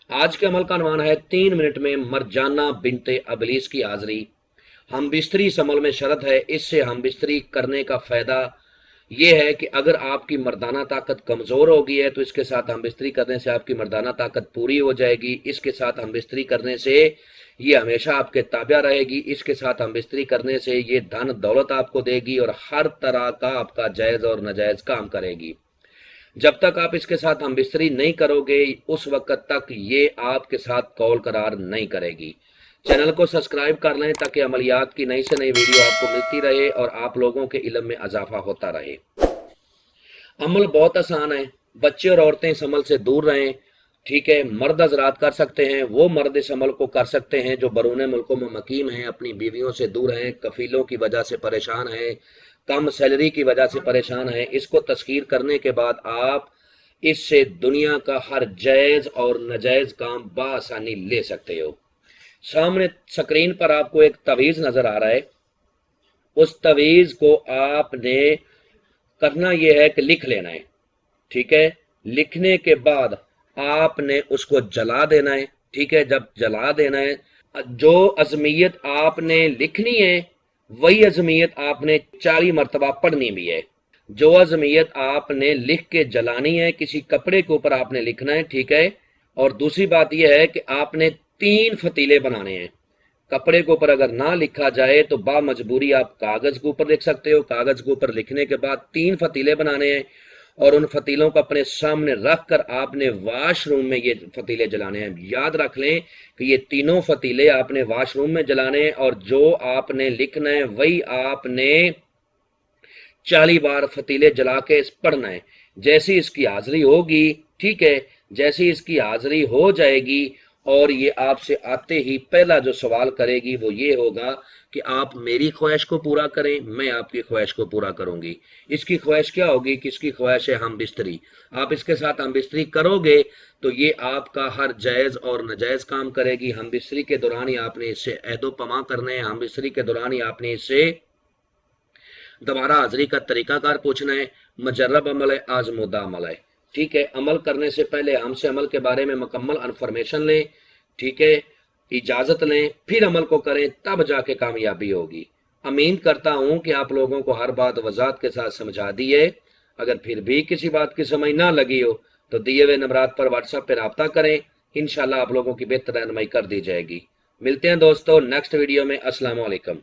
आज के अमल का अनुमान है 3 मिनट में मरजाना बिनते अबलीस की हाजिरी। हम बिस्तरी इस अमल में शर्त है। इससे हम बिस्तरी करने का फायदा यह है कि अगर आपकी मर्दाना ताकत कमजोर हो गई है तो इसके साथ हम बिस्तरी करने से आपकी मर्दाना ताकत पूरी हो जाएगी। इसके साथ हम बिस्तरी करने से ये हमेशा आपके ताबिया रहेगी। इसके साथ हम बिस्तरी करने से ये धन दौलत आपको देगी और हर तरह का आपका जायज और नाजायज काम करेगी। जब तक आप इसके साथ हम बिस्तरी नहीं करोगे उस वक्त तक ये आपके साथ कौल करार नहीं करेगी। चैनल को सब्सक्राइब कर लें ताकि अमलियात की नई से नई वीडियो आपको मिलती रहे और आप लोगों के इल्म में इजाफा होता रहे। अमल बहुत आसान है, बच्चे और औरतें इस अमल से दूर रहें। ठीक है, मर्द हजरात कर सकते हैं, वो मर्द इस अमल को कर सकते हैं जो बरूने मुल्कों में मकीम हैं, अपनी बीवियों से दूर हैं, कफीलों की वजह से परेशान हैं, कम सैलरी की वजह से परेशान हैं। इसको तस्खीर करने के बाद आप इससे दुनिया का हर जायज और नाजायज काम बआसानी ले सकते हो। सामने स्क्रीन पर आपको एक तवीज नजर आ रहा है। उस तवीज को आपने करना यह है कि लिख लेना है। ठीक है, लिखने के बाद आपने उसको जला देना है। ठीक है, जब जला देना है, जो अजमियत आपने लिखनी है वही अजमियत आपने 40 मरतबा पढ़नी भी है। जो अजमियत आपने लिख के जलानी है किसी कपड़े के ऊपर आपने लिखना है। ठीक है, और दूसरी बात यह है कि आपने 3 फतीले बनाने हैं। कपड़े के ऊपर अगर ना लिखा जाए तो बा मजबूरी आप कागज के ऊपर लिख सकते हो। कागज के ऊपर लिखने के बाद 3 फतीले बनाने हैं और उन फतीलों को अपने सामने रख कर आपने वाशरूम में ये फतीले जलाने हैं। याद रख लें कि ये तीनों फतीले आपने वाशरूम में जलाने हैं और जो आपने लिखना है वही आपने 40 बार फतीले जला के पढ़ना है। जैसी इसकी हाजिरी होगी, ठीक है, जैसी इसकी हाजिरी हो जाएगी और ये आपसे आते ही पहला जो सवाल करेगी वो ये होगा कि आप मेरी ख्वाहिश को पूरा करें, मैं आपकी ख्वाहिश को पूरा करूंगी। इसकी ख्वाहिश क्या होगी कि इसकी ख्वाहिश है हम बिस्तरी। आप इसके साथ हम बिस्तरी करोगे तो ये आपका हर जायज और नाजायज काम करेगी। हम बिस्तरी के दौरान ही आपने इससे अहदो पमा करने हैं। हम बिस्तरी के दौरान ही आपने इससे दोबारा हाजिरी का तरीकाकार पूछना है। मजर्रब अमल है, आजमूदा अमल है। ठीक है, अमल करने से पहले हमसे अमल के बारे में मुकम्मल इन्फॉर्मेशन लें। ठीक है, इजाजत लें, फिर अमल को करें, तब जाके कामयाबी होगी। उम्मीद करता हूं कि आप लोगों को हर बात वजाहत के साथ समझा दी है। अगर फिर भी किसी बात की समझ ना लगी हो तो दिए हुए नंबरात पर व्हाट्सएप पर रब्ता करें। इंशाल्लाह आप लोगों की बेहतर रहनुमाई कर दी जाएगी। मिलते हैं दोस्तों नेक्स्ट वीडियो में। अस्सलाम वालेकुम।